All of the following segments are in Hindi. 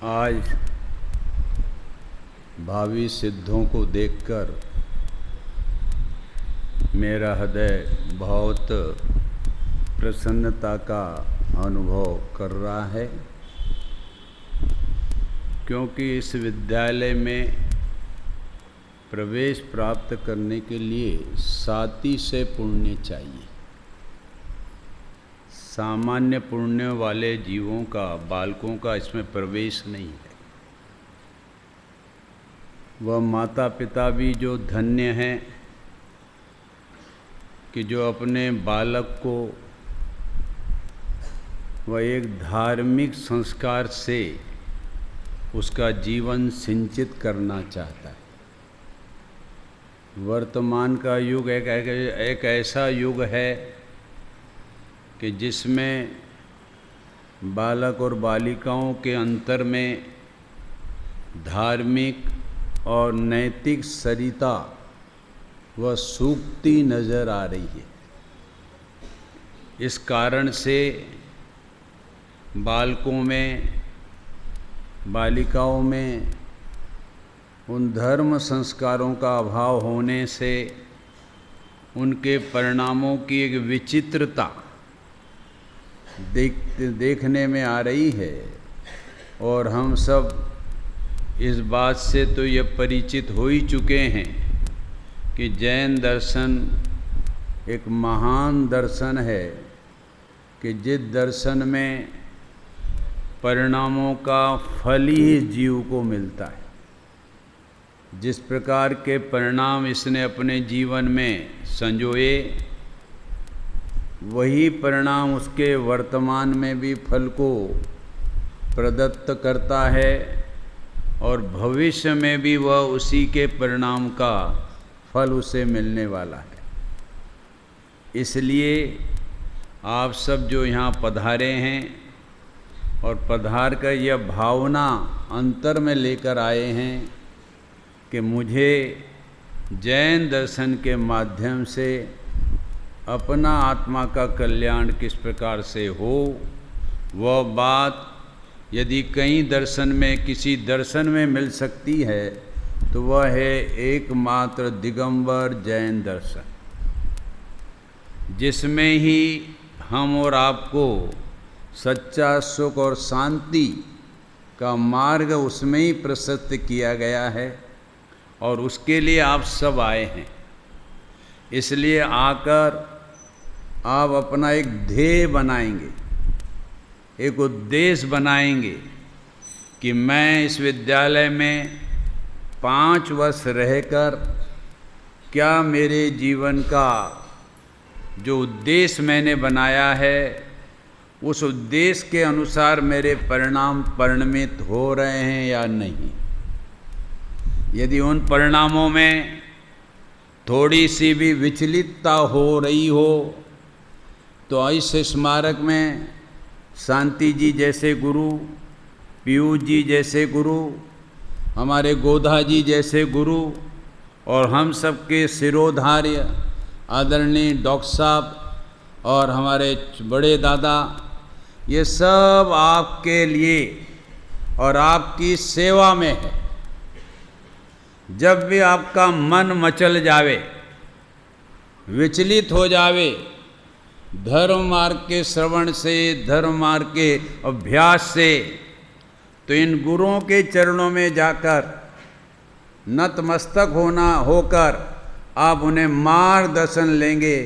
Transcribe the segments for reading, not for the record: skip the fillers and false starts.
आज भावी सिद्धों को देखकर मेरा हृदय बहुत प्रसन्नता का अनुभव कर रहा है, क्योंकि इस विद्यालय में प्रवेश प्राप्त करने के लिए साती से पुण्य चाहिए। सामान्य पुण्य वाले जीवों का, बालकों का इसमें प्रवेश नहीं है। वह माता पिता भी जो धन्य हैं कि जो अपने बालक को वह एक धार्मिक संस्कार से उसका जीवन सिंचित करना चाहता है। वर्तमान का युग एक ऐसा युग है कि जिसमें बालक और बालिकाओं के अंतर में धार्मिक और नैतिक सरिता व सूखती नज़र आ रही है। इस कारण से बालकों में, बालिकाओं में उन धर्म संस्कारों का अभाव होने से उनके परिणामों की एक विचित्रता देखने में आ रही है। और हम सब इस बात से तो ये परिचित हो ही चुके हैं कि जैन दर्शन एक महान दर्शन है कि जिस दर्शन में परिणामों का फल ही जीव को मिलता है। जिस प्रकार के परिणाम इसने अपने जीवन में संजोए, वही परिणाम उसके वर्तमान में भी फल को प्रदत्त करता है और भविष्य में भी वह उसी के परिणाम का फल उसे मिलने वाला है। इसलिए आप सब जो यहाँ पधारे हैं और पधार कर यह भावना अंतर में लेकर आए हैं कि मुझे जैन दर्शन के माध्यम से अपना आत्मा का कल्याण किस प्रकार से हो, वह बात यदि कई दर्शन में किसी दर्शन में मिल सकती है तो वह है एकमात्र दिगंबर जैन दर्शन, जिसमें ही हम और आपको सच्चा सुख और शांति का मार्ग उसमें ही प्रशस्त किया गया है और उसके लिए आप सब आए हैं। इसलिए आकर आप अपना एक ध्येय बनाएंगे, एक उद्देश्य बनाएंगे कि मैं इस विद्यालय में 5 वर्ष रहकर क्या मेरे जीवन का जो उद्देश्य मैंने बनाया है उस उद्देश्य के अनुसार मेरे परिणाम परिणमित हो रहे हैं या नहीं। यदि उन परिणामों में थोड़ी सी भी विचलितता हो रही हो तो इस स्मारक में शांति जी जैसे गुरु, पीयूष जी जैसे गुरु, हमारे गोधा जी जैसे गुरु और हम सब के सिरोधार्य आदरणीय डॉक्टर साहब और हमारे बड़े दादा, ये सब आपके लिए और आपकी सेवा में है। जब भी आपका मन मचल जावे, विचलित हो जावे धर्म मार्ग के श्रवण से, धर्म मार्ग के अभ्यास से, तो इन गुरुओं के चरणों में जाकर नतमस्तक होकर आप उन्हें मार्गदर्शन लेंगे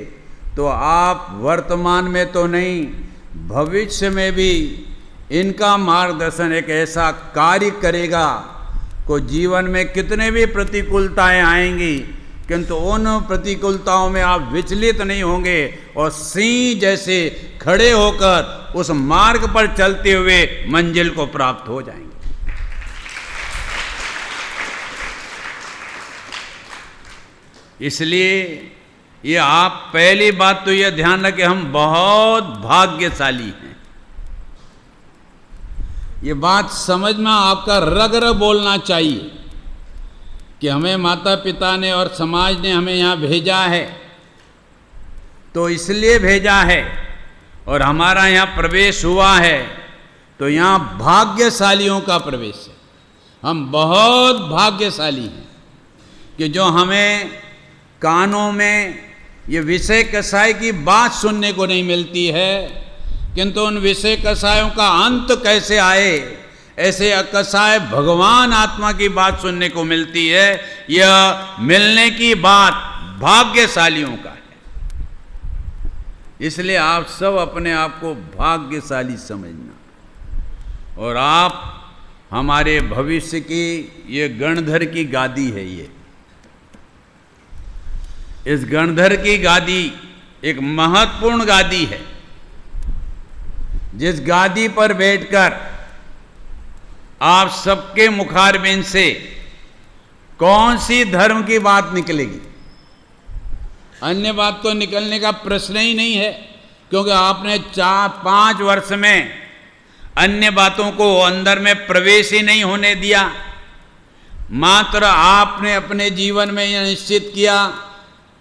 तो आप वर्तमान में तो नहीं, भविष्य में भी इनका मार्गदर्शन एक ऐसा कार्य करेगा को जीवन में कितने भी प्रतिकूलताएं आएंगी किंतु उन प्रतिकूलताओं में आप विचलित नहीं होंगे और सिंह जैसे खड़े होकर उस मार्ग पर चलते हुए मंजिल को प्राप्त हो जाएंगे। इसलिए ये आप पहली बात तो यह ध्यान रखें, हम बहुत भाग्यशाली हैं। ये बात समझ में आपका रग रग बोलना चाहिए कि हमें माता पिता ने और समाज ने हमें यहाँ भेजा है तो इसलिए भेजा है और हमारा यहाँ प्रवेश हुआ है तो यहाँ भाग्यशालियों का प्रवेश है। हम बहुत भाग्यशाली हैं कि जो हमें कानों में ये विषय कसाय की बात सुनने को नहीं मिलती है, किंतु उन विषय कसायों का अंत कैसे आए, ऐसे अकसाय भगवान आत्मा की बात सुनने को मिलती है। यह मिलने की बात भाग्यशालियों का है। इसलिए आप सब अपने आप को भाग्यशाली समझना। और आप हमारे भविष्य की ये गणधर की गादी है। ये इस गणधर की गादी एक महत्वपूर्ण गादी है, जिस गादी पर बैठकर आप सबके मुखारबिंद से कौन सी धर्म की बात निकलेगी। अन्य बात तो निकलने का प्रश्न ही नहीं है, क्योंकि आपने 4-5 वर्ष में अन्य बातों को अंदर में प्रवेश ही नहीं होने दिया। मात्र आपने अपने जीवन में यह निश्चित किया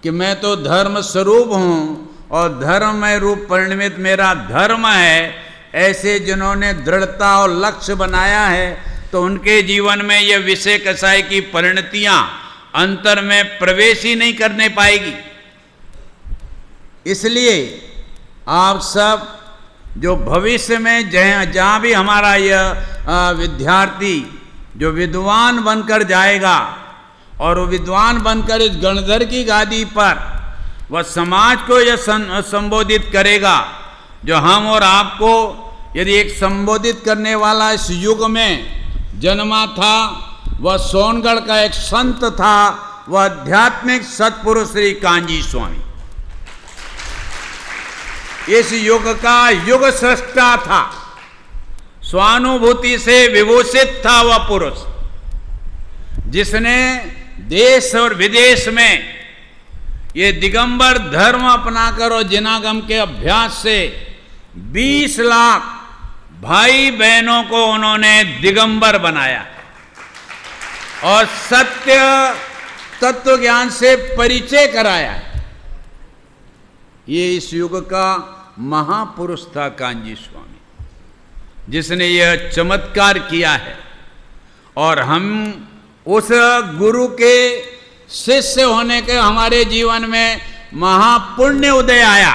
कि मैं तो धर्म स्वरूप हूँ और धर्ममय रूप परिणमित मेरा धर्म है। ऐसे जिन्होंने दृढ़ता और लक्ष्य बनाया है, तो उनके जीवन में यह विषय कसाय की परिणतियां अंतर में प्रवेश ही नहीं करने पाएगी। इसलिए आप सब जो भविष्य में जहाँ भी हमारा यह विद्यार्थी जो विद्वान बनकर जाएगा, और वो विद्वान बनकर इस गणधर की गादी पर वह समाज को यह संबोधित करेगा, जो हम और आपको यदि एक संबोधित करने वाला इस युग में जन्मा था, वह सोनगढ़ का एक संत था, वह आध्यात्मिक सत्पुरुष श्री कांजी स्वामी। इस युग का युग सृष्टा था, स्वानुभूति से विभूषित था वह पुरुष, जिसने देश और विदेश में ये दिगंबर धर्म अपनाकर और जिनागम के अभ्यास से 20 लाख भाई बहनों को उन्होंने दिगंबर बनाया और सत्य तत्व ज्ञान से परिचय कराया। ये इस युग का महापुरुष था कांजी स्वामी, जिसने यह चमत्कार किया है। और हम उस गुरु के शिष्य होने के हमारे जीवन में महापुण्य उदय आया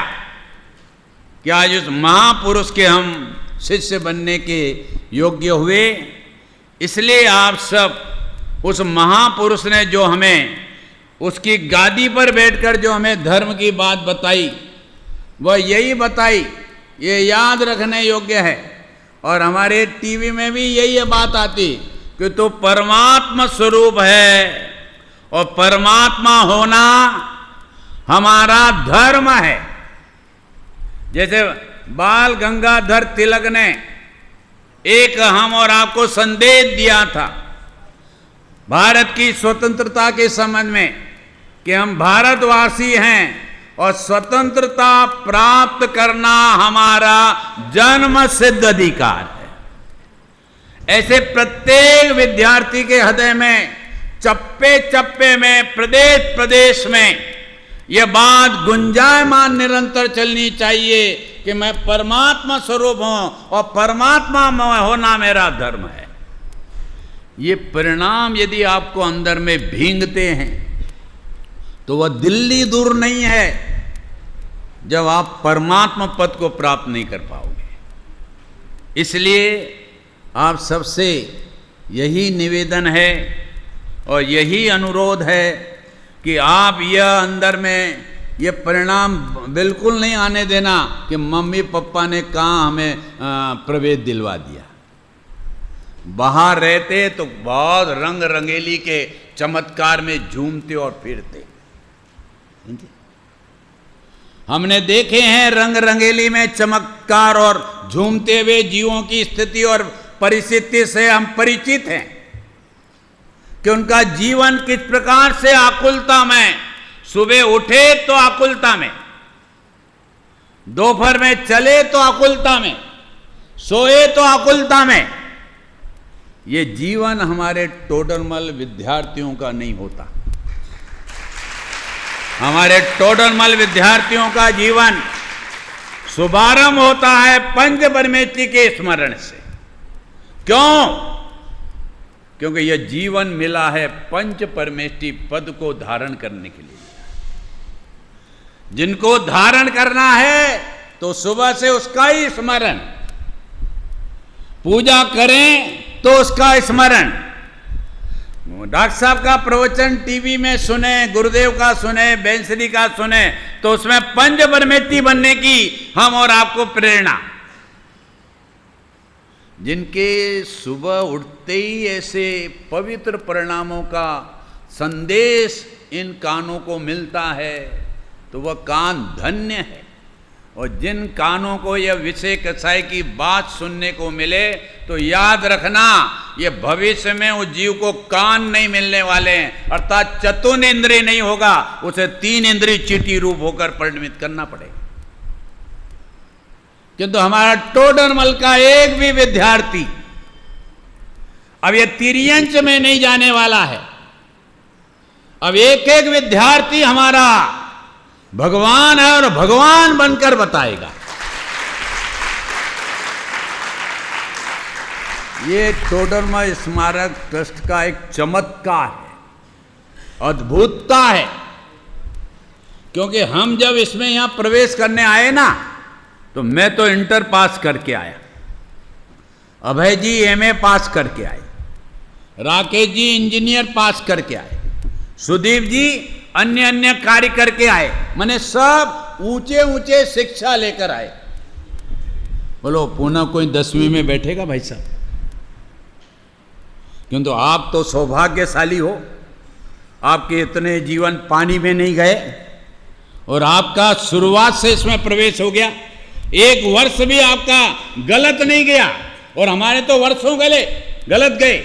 कि आज उस महापुरुष के हम शिष्य बनने के योग्य हुए। इसलिए आप सब उस महापुरुष ने जो हमें उसकी गादी पर बैठकर जो हमें धर्म की बात बताई, वह यही बताई, ये याद रखने योग्य है। और हमारे टीवी में भी यही बात आती कि तो परमात्मा स्वरूप है और परमात्मा होना हमारा धर्म है। जैसे बाल गंगाधर तिलक ने एक हम और आपको संदेश दिया था भारत की स्वतंत्रता के संबंध में कि हम भारतवासी हैं और स्वतंत्रता प्राप्त करना हमारा जन्म सिद्ध अधिकार है। ऐसे प्रत्येक विद्यार्थी के हृदय में चप्पे चप्पे में प्रदेश प्रदेश में यह बात गुंजायमान निरंतर चलनी चाहिए कि मैं परमात्मा स्वरूप हूं और परमात्मा होना मेरा धर्म है। ये परिणाम यदि आपको अंदर में भींगते हैं तो वह दिल्ली दूर नहीं है जब आप परमात्मा पद को प्राप्त नहीं कर पाओगे। इसलिए आप सबसे यही निवेदन है और यही अनुरोध है कि आप यह अंदर में ये परिणाम बिल्कुल नहीं आने देना कि मम्मी पापा ने कहाँ हमें प्रवेश दिलवा दिया। बाहर रहते तो बहुत रंग रंगेली के चमत्कार में झूमते और फिरते। हमने देखे हैं रंग रंगेली में चमत्कार और झूमते हुए जीवों की स्थिति और परिस्थिति से हम परिचित हैं कि उनका जीवन किस प्रकार से आकुलता में, सुबह उठे तो आकुलता में, दोपहर में चले तो आकुलता में, सोए तो आकुलता में। ये जीवन हमारे टोडरमल विद्यार्थियों का नहीं होता। हमारे टोडरमल विद्यार्थियों का जीवन शुभारंभ होता है पंच परमेष्टि के स्मरण से। क्यों? क्योंकि यह जीवन मिला है पंच परमेष्टि पद को धारण करने के लिए। जिनको धारण करना है तो सुबह से उसका ही स्मरण, पूजा करें तो उसका स्मरण। डॉक्टर साहब का प्रवचन टीवी में सुने, गुरुदेव का सुने, बेंसरी का सुने, तो उसमें पंच परमेष्टि बनने की हम और आपको प्रेरणा। जिनके सुबह उठते ही ऐसे पवित्र परिणामों का संदेश इन कानों को मिलता है तो वह कान धन्य है। और जिन कानों को यह विषय कसाई की बात सुनने को मिले तो याद रखना, ये भविष्य में उस जीव को कान नहीं मिलने वाले हैं, अर्थात चतुर्थ इंद्रिय नहीं होगा, उसे 3 इंद्रिय चीटी रूप होकर परिणमित करना पड़ेगा। किंतु हमारा टोडरमल का एक भी विद्यार्थी अब ये तिर्यंच में नहीं जाने वाला है। अब एक एक विद्यार्थी हमारा भगवान है और भगवान बनकर बताएगा। ये टोडरमल स्मारक ट्रस्ट का एक चमत्कार है, अद्भुतता है। क्योंकि हम जब इसमें यहां प्रवेश करने आए ना, तो मैं तो इंटर पास करके आया, अभय जी एमए पास करके आए, राकेश जी इंजीनियर पास करके आए, सुदीप जी अन्य अन्य कार्य करके आए, माने सब ऊंचे ऊंचे शिक्षा लेकर आए। बोलो पुनः कोई 10वीं में बैठेगा भाई साहब? किंतु आप तो सौभाग्यशाली हो, आपके इतने जीवन पानी में नहीं गए और आपका शुरुआत से इसमें प्रवेश हो गया। एक वर्ष भी आपका गलत नहीं गया, और हमारे तो वर्षों गलत गए,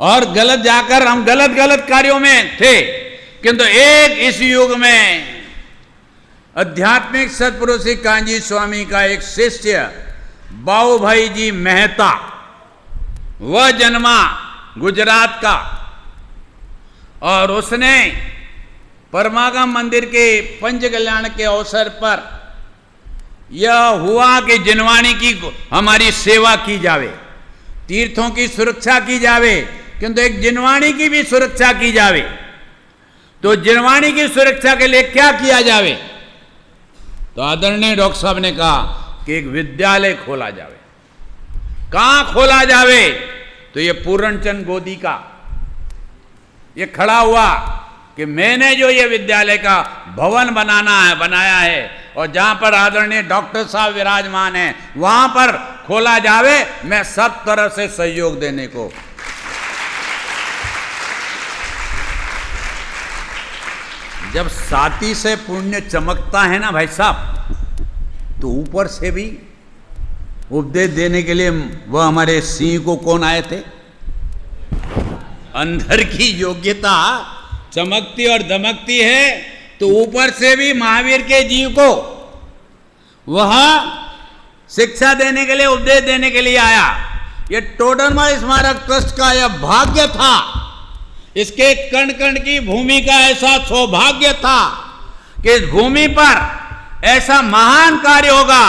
और गलत जाकर हम गलत कार्यों में थे। किंतु एक इस युग में आध्यात्मिक सत्पुरुष कांजी स्वामी का एक शिष्य बाऊ भाई जी मेहता, वह जन्मा गुजरात का, और उसने परमागम मंदिर के पंच कल्याण के अवसर पर यह हुआ कि जिनवाणी की हमारी सेवा की जावे, तीर्थों की सुरक्षा की जावे, किंतु एक जिनवाणी की भी सुरक्षा की जावे। तो जिनवाणी की सुरक्षा के लिए क्या किया जावे? तो आदरणीय डॉक्टर साहब ने कहा कि एक विद्यालय खोला जावे। कहां खोला जावे? तो ये पूर्णचंद गोदी का ये खड़ा हुआ कि मैंने जो ये विद्यालय का भवन बनाया है, और जहां पर आदरणीय डॉक्टर साहब विराजमान हैं, वहां पर खोला जावे। मैं सब तरह से सहयोग देने को। जब साथी से पुण्य चमकता है ना भाई साहब, तो ऊपर से भी उपदेश देने के लिए वह हमारे सिंह को कौन आए थे? अंदर की योग्यता चमकती और दमकती है, तो ऊपर से भी महावीर के जीव को वह शिक्षा देने के लिए, उपदेश देने के लिए आया। यह टोडरमल स्मारक ट्रस्ट का यह भाग्य था, इसके कण कण की भूमि का ऐसा सौभाग्य था कि इस भूमि पर ऐसा महान कार्य होगा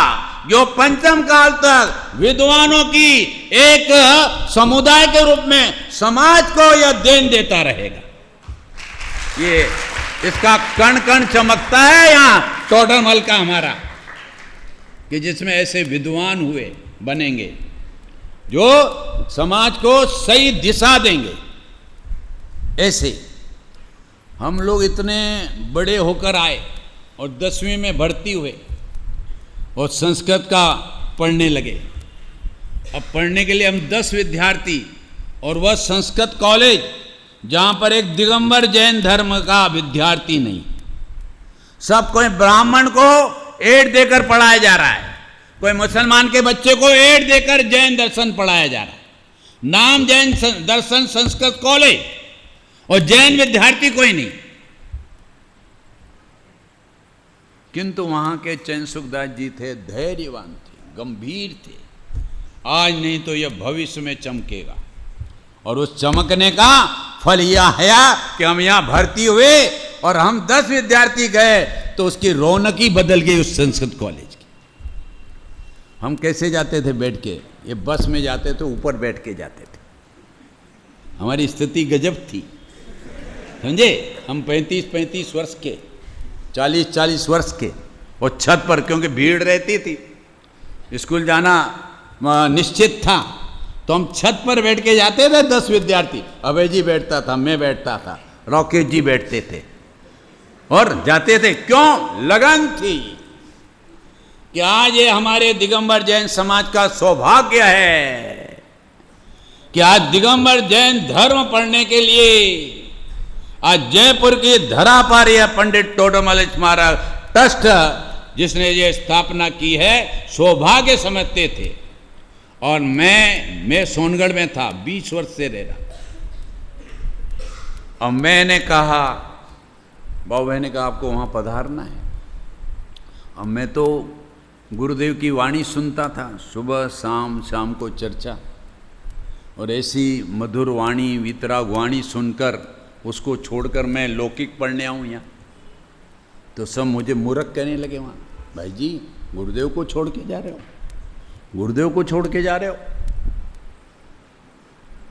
जो पंचम काल तक विद्वानों की एक समुदाय के रूप में समाज को यह देन देता रहेगा। ये इसका कण कण चमकता है यहां टोडरमल का हमारा, कि जिसमें ऐसे विद्वान हुए बनेंगे जो समाज को सही दिशा देंगे। ऐसे हम लोग इतने बड़े होकर आए और 10वीं में भर्ती हुए और संस्कृत का पढ़ने लगे। अब पढ़ने के लिए हम 10 विद्यार्थी, और वह संस्कृत कॉलेज जहाँ पर एक दिगंबर जैन धर्म का विद्यार्थी नहीं, सब कोई ब्राह्मण को 8 देकर पढ़ाया जा रहा है, कोई मुसलमान के बच्चे को 8 देकर जैन दर्शन पढ़ाया जा रहा है। नाम जैन दर्शन संस्कृत कॉलेज, और जैन विद्यार्थी कोई नहीं। किंतु वहां के चैन सुखदास जी थे, धैर्यवान थे, गंभीर थे। आज नहीं तो यह भविष्य में चमकेगा, और उस चमकने का फल यह है कि हम यहां भर्ती हुए और हम 10 विद्यार्थी गए तो उसकी रौनक ही बदल गई उस संस्कृत कॉलेज की। हम कैसे जाते थे बैठ के? ये बस में जाते तो ऊपर बैठ के जाते थे। हमारी स्थिति गजब थी, समझे? हम 35-35 वर्ष के, 40-40 वर्ष के, और छत पर, क्योंकि भीड़ रहती थी, स्कूल जाना निश्चित था, तो हम छत पर बैठ के जाते थे 10 विद्यार्थी। अभय जी बैठता था, मैं बैठता था, राकेश जी बैठते थे, और जाते थे। क्यों? लगन थी कि आज ये हमारे दिगंबर जैन समाज का सौभाग्य है कि आज दिगंबर जैन धर्म पढ़ने के लिए आज जयपुर की धरा पर यह पंडित टोडरमल स्मारक ट्रस्ट जिसने ये स्थापना की है, सौभाग्य समझते थे। और मैं सोनगढ़ में था, 20 वर्ष से रह रहा। और मैंने कहा, बाबू भाई ने कहा आपको वहाँ पधारना है। अब मैं तो गुरुदेव की वाणी सुनता था, सुबह शाम को चर्चा, और ऐसी मधुर वाणी, वितराग वाणी सुनकर उसको छोड़कर मैं लौकिक पढ़ने आऊँ यहाँ, तो सब मुझे मूर्ख कहने लगे वहाँ, भाई जी गुरुदेव को छोड़ के जा रहे हो, गुरुदेव को छोड़ के जा रहे हो।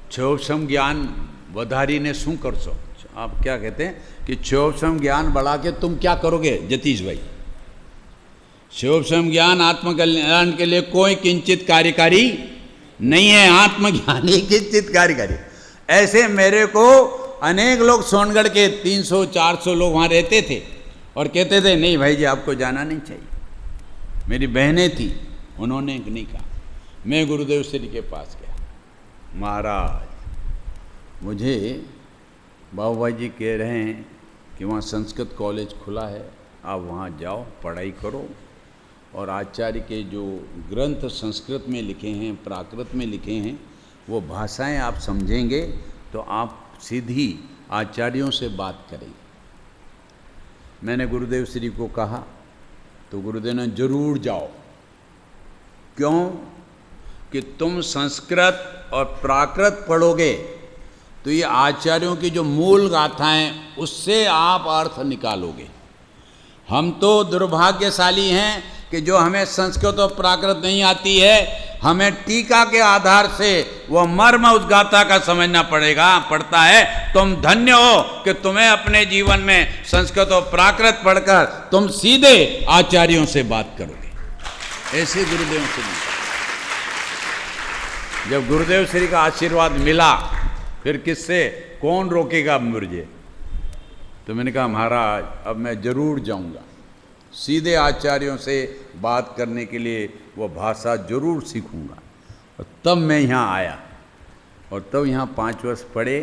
क्षोभसम ज्ञान वधारी ने शू कर सो, आप क्या कहते हैं कि क्षोभसम ज्ञान बढ़ा के तुम क्या करोगे जतीश भाई? क्षोभसम ज्ञान आत्मकल्याण के लिए कोई किंचित कार्यकारी नहीं है, आत्मज्ञान ही किंचित कार्यकारी। ऐसे मेरे को अनेक लोग सोनगढ़ के 300-400 लोग वहाँ रहते थे और कहते थे नहीं भाई जी आपको जाना नहीं चाहिए। मेरी बहनें थी, उन्होंने नहीं कहा। मैं गुरुदेव श्री के पास गया, महाराज मुझे बाबू भाई जी कह रहे हैं कि वहाँ संस्कृत कॉलेज खुला है, आप वहाँ जाओ, पढ़ाई करो, और आचार्य के जो ग्रंथ संस्कृत में लिखे हैं, प्राकृत में लिखे हैं, वो भाषाएं आप समझेंगे तो आप सीधी आचार्यों से बात करेंगे। मैंने गुरुदेव श्री को कहा तो गुरुदेव ने जरूर जाओ। क्यों? कि तुम संस्कृत और प्राकृत पढ़ोगे तो ये आचार्यों की जो मूल गाथाएं उससे आप अर्थ निकालोगे। हम तो दुर्भाग्यशाली हैं कि जो हमें संस्कृत और प्राकृत नहीं आती है, हमें टीका के आधार से वह मर्म उस गाथा का समझना पड़ता है। तुम धन्य हो कि तुम्हें अपने जीवन में संस्कृत और प्राकृत पढ़कर तुम सीधे आचार्यों से बात करोगे। ऐसे गुरुदेव से मिला। जब गुरुदेव श्री का आशीर्वाद मिला, फिर किससे कौन रोकेगा मुझे? तो मैंने कहा महाराज अब मैं जरूर जाऊंगा, सीधे आचार्यों से बात करने के लिए वो भाषा जरूर सीखूंगा। और तब मैं यहाँ आया, और तब यहाँ 5 वर्ष पढ़े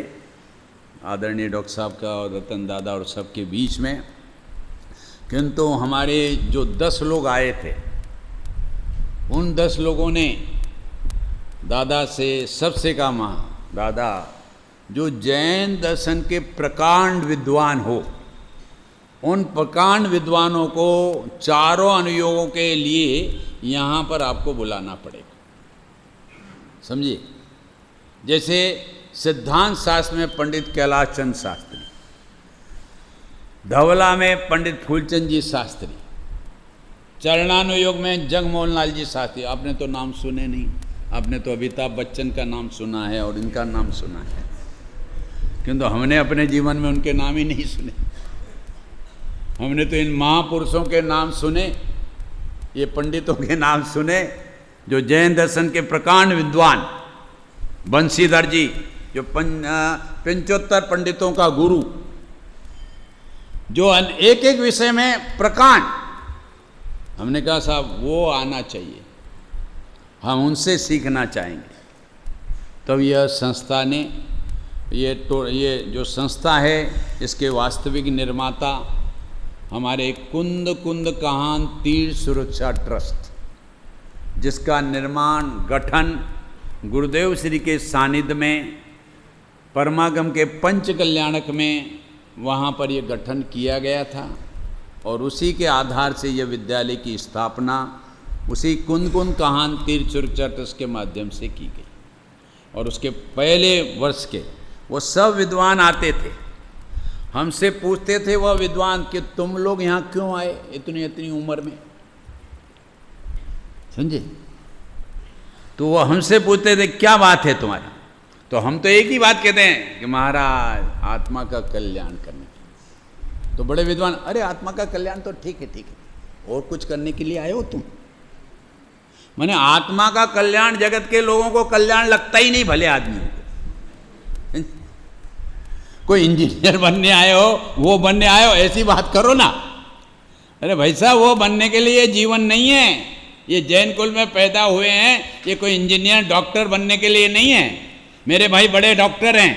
आदरणीय डॉक्टर साहब का और रतन दादा और सबके बीच में। किंतु हमारे जो 10 लोग आए थे, उन 10 लोगों ने दादा से सबसे कहा, दादा जो जैन दर्शन के प्रकांड विद्वान हो, उन प्रकांड विद्वानों को चारों अनुयोगों के लिए यहाँ पर आपको बुलाना पड़ेगा। समझिए, जैसे सिद्धांत शास्त्र में पंडित कैलाश चंद शास्त्री, धवला में पंडित फूलचंद जी शास्त्री, चरणानुयोग में जगमोहन लाल जी शास्त्री। आपने तो नाम सुने नहीं, आपने तो अमिताभ बच्चन का नाम सुना है और इनका नाम सुना है, किंतु हमने अपने जीवन में उनके नाम ही नहीं सुने। हमने तो इन महापुरुषों के नाम सुने, ये पंडितों के नाम सुने जो जैन दर्शन के प्रकांड विद्वान, बंशीधर जी जो 75 पंडितों का गुरु, जो एक एक विषय में प्रकांड। हमने कहा साहब वो आना चाहिए, हम उनसे सीखना चाहेंगे। तब यह संस्था ने ये जो संस्था है, इसके वास्तविक निर्माता हमारे कुंद कहान तीर सुरक्षा ट्रस्ट, जिसका निर्माण गठन गुरुदेव श्री के सानिध्य में परमागम के पंच कल्याणक में वहाँ पर ये गठन किया गया था, और उसी के आधार से यह विद्यालय की स्थापना उसी कुंद कहान तीर सुरक्षा ट्रस्ट के माध्यम से की गई। और उसके पहले वर्ष के वो सब विद्वान आते थे, हमसे पूछते थे वह विद्वान कि तुम लोग यहाँ क्यों आए इतनी उम्र में, समझे? तो वो हमसे पूछते थे क्या बात है तुम्हारा, तो हम तो एक ही बात कहते हैं कि महाराज आत्मा का कल्याण करने के लिए। तो बड़े विद्वान, अरे आत्मा का कल्याण तो ठीक है, और कुछ करने के लिए आए हो तुम? माने आत्मा का कल्याण, जगत के लोगों को कल्याण लगता ही नहीं, भले आदमियों को। कोई इंजीनियर बनने आए हो, वो बनने आए हो, ऐसी बात करो ना। अरे भाई साहब, वो बनने के लिए जीवन नहीं है। ये जैन कुल में पैदा हुए हैं, ये कोई इंजीनियर डॉक्टर बनने के लिए नहीं है। मेरे भाई बड़े डॉक्टर हैं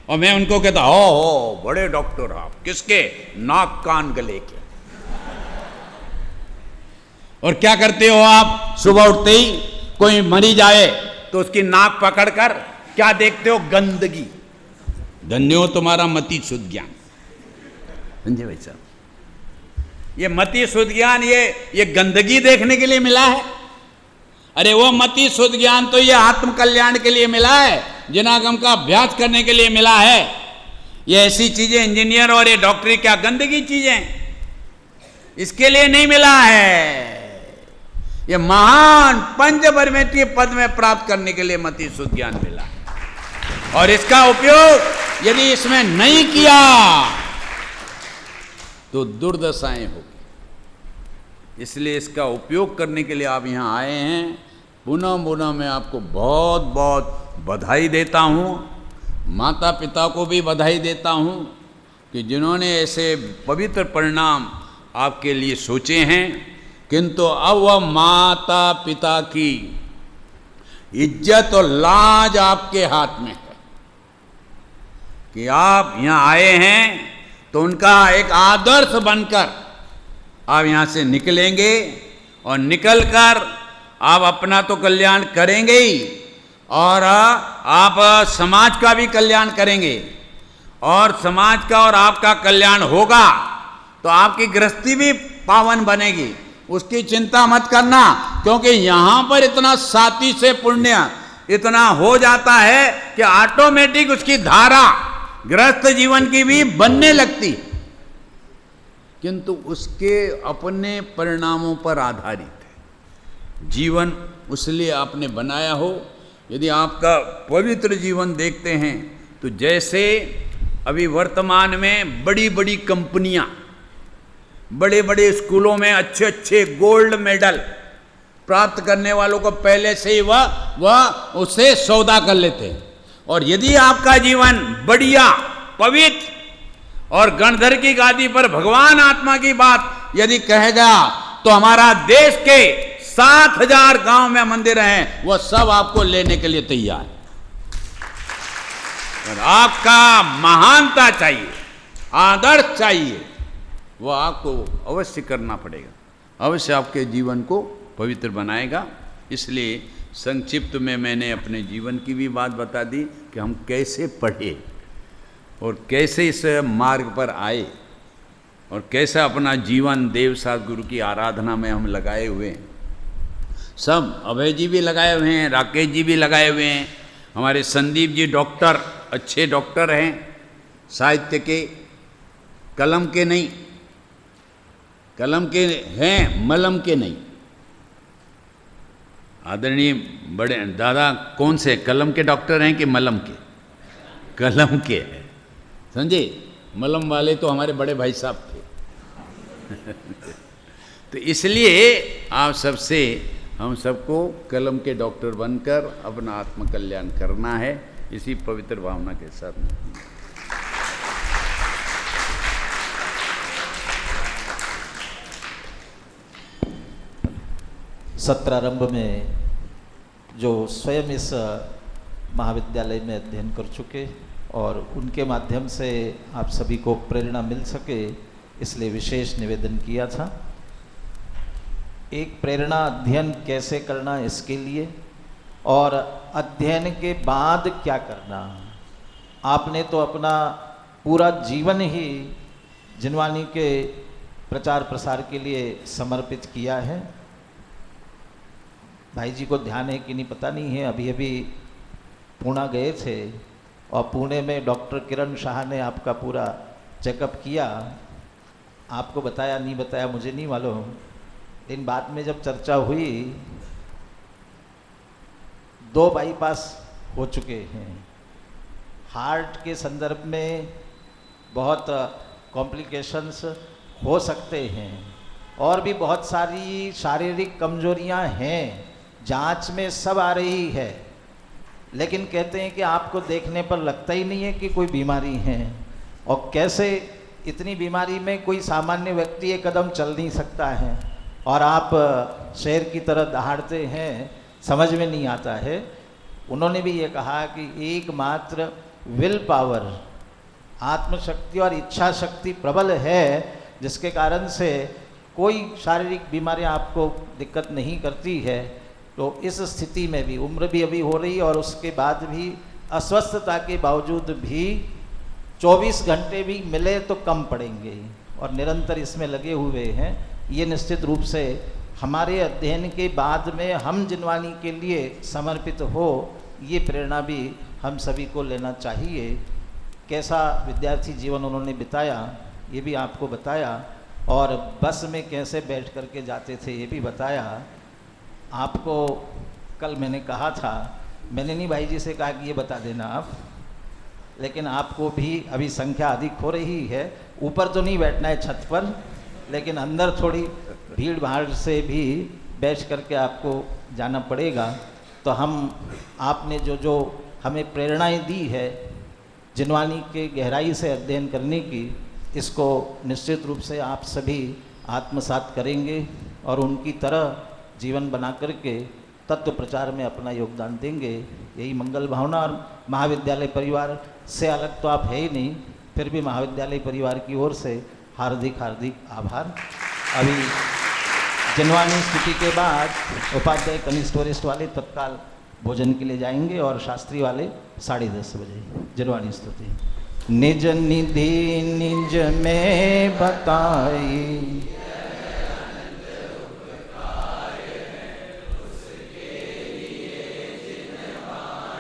और मैं उनको कहता हो बड़े डॉक्टर आप किसके? नाक कान गले के। और क्या करते हो आप? सुबह उठते ही कोई मरीज आए तो उसकी नाक पकड़कर क्या देखते हो? गंदगी। धन्य हो तुम्हारा मति शुद्ध ज्ञान। समझे भाई साहब, ये मति शुद्ध ज्ञान ये गंदगी देखने के लिए मिला है? अरे वो मति शुद्ध ज्ञान तो ये आत्म कल्याण के लिए मिला है, जिनागम का अभ्यास करने के लिए मिला है। ये ऐसी चीजें, इंजीनियर और ये डॉक्टरी क्या गंदगी चीजें, इसके लिए नहीं मिला है। ये महान पंचपरमेष्ठीय पद में प्राप्त करने के लिए मति शुद्ध ज्ञान मिला, और इसका उपयोग यदि इसमें नहीं किया तो दुर्दशाएं होगी। इसलिए इसका उपयोग करने के लिए आप यहाँ आए हैं। पुनः पुनः मैं आपको बहुत बहुत बधाई देता हूँ, माता पिता को भी बधाई देता हूँ कि जिन्होंने ऐसे पवित्र परिणाम आपके लिए सोचे हैं। किंतु अब वह माता पिता की इज्जत और लाज आपके हाथ में है कि आप यहाँ आए हैं तो उनका एक आदर्श बनकर आप यहाँ से निकलेंगे, और निकलकर आप अपना तो कल्याण करेंगे ही, और आप समाज का भी कल्याण करेंगे। और समाज का और आपका कल्याण होगा तो आपकी गृहस्थी भी पावन बनेगी, उसकी चिंता मत करना। क्योंकि यहाँ पर इतना साथी से पुण्य इतना हो जाता है कि ऑटोमेटिक उसकी धारा गृहस्थ जीवन की भी बनने लगती, किंतु उसके अपने परिणामों पर आधारित है जीवन। उसलिए आपने बनाया हो। यदि आपका पवित्र जीवन देखते हैं तो जैसे अभी वर्तमान में बड़ी बड़ी कंपनियां, बड़े बड़े स्कूलों में अच्छे अच्छे गोल्ड मेडल प्राप्त करने वालों को पहले से ही वह उससे सौदा कर लेते हैं। और यदि आपका जीवन बढ़िया पवित्र और गणधर की गादी पर भगवान आत्मा की बात यदि कहेगा तो हमारा देश के 7,000 गांव में मंदिर हैं, वह सब आपको लेने के लिए तैयार है। और आपका महानता चाहिए, आदर्श चाहिए, वह आपको अवश्य करना पड़ेगा, अवश्य आपके जीवन को पवित्र बनाएगा। इसलिए संक्षिप्त में मैंने अपने जीवन की भी बात बता दी कि हम कैसे पढ़े और कैसे इस मार्ग पर आए, और कैसा अपना जीवन देवसात गुरु की आराधना में हम लगाए हुए हैं। सब अभय जी भी लगाए हुए हैं, राकेश जी भी लगाए हुए हैं, हमारे संदीप जी डॉक्टर, अच्छे डॉक्टर हैं, साहित्य के, कलम के नहीं, कलम के हैं, मलम के नहीं। आदरणीय बड़े दादा कौन से, कलम के डॉक्टर हैं कि मलम के? कलम के हैं, समझे। मलम वाले तो हमारे बड़े भाई साहब थे। तो इसलिए आप सबसे, हम सबको कलम के डॉक्टर बनकर अपना आत्म कल्याण करना है, इसी पवित्र भावना के साथ। सत्रारंभ में जो स्वयं इस महाविद्यालय में अध्ययन कर चुके और उनके माध्यम से आप सभी को प्रेरणा मिल सके, इसलिए विशेष निवेदन किया था। एक प्रेरणा अध्ययन कैसे करना इसके लिए, और अध्ययन के बाद क्या करना। आपने तो अपना पूरा जीवन ही जिनवानी के प्रचार प्रसार के लिए समर्पित किया है। भाई जी को ध्यान है कि नहीं पता नहीं है, अभी अभी पुणे गए थे और पुणे में डॉक्टर किरण शाह ने आपका पूरा चेकअप किया। आपको बताया नहीं बताया मुझे नहीं मालूम, लेकिन बाद में जब चर्चा हुई 2 बाईपास हो चुके हैं। हार्ट के संदर्भ में बहुत कॉम्प्लिकेशंस हो सकते हैं और भी बहुत सारी शारीरिक कमजोरियां हैं, जांच में सब आ रही है, लेकिन कहते हैं कि आपको देखने पर लगता ही नहीं है कि कोई बीमारी है। और कैसे इतनी बीमारी में कोई सामान्य व्यक्ति एक कदम चल नहीं सकता है और आप शेर की तरह दहाड़ते हैं, समझ में नहीं आता है। उन्होंने भी ये कहा कि एकमात्र विल पावर, आत्मशक्ति और इच्छा शक्ति प्रबल है, जिसके कारण से कोई शारीरिक बीमारियां आपको दिक्कत नहीं करती है। तो इस स्थिति में भी उम्र भी अभी हो रही है और उसके बाद भी अस्वस्थता के बावजूद भी 24 घंटे भी मिले तो कम पड़ेंगे और निरंतर इसमें लगे हुए हैं। ये निश्चित रूप से हमारे अध्ययन के बाद में हम जिनवानी के लिए समर्पित हो, ये प्रेरणा भी हम सभी को लेना चाहिए। कैसा विद्यार्थी जीवन उन्होंने बिताया ये भी आपको बताया और बस में कैसे बैठ कर के जाते थे ये भी बताया। आपको कल मैंने कहा था, मैंने नहीं भाई जी से कहा कि ये बता देना आप, लेकिन आपको भी अभी संख्या अधिक हो रही है, ऊपर तो नहीं बैठना है छत पर, लेकिन अंदर थोड़ी भीड़ भाड़ से भी बैठ करके आपको जाना पड़ेगा। तो हम आपने जो हमें प्रेरणाएं दी है जिनवानी के गहराई से अध्ययन करने की, इसको निश्चित रूप से आप सभी आत्मसात करेंगे और उनकी तरह जीवन बना करके तत्व प्रचार में अपना योगदान देंगे। यही मंगल भावना। और महाविद्यालय परिवार से अलग तो आप है ही नहीं, फिर भी महाविद्यालय परिवार की ओर से हार्दिक हार्दिक आभार। अभी जिनवानी स्तुति के बाद उपाध्याय कनिष्ठ वरिष्ठ वाले तत्काल भोजन के लिए जाएंगे और शास्त्री वाले 10:30 बजे जिनवानी स्तुति। निज निधि निज में बताई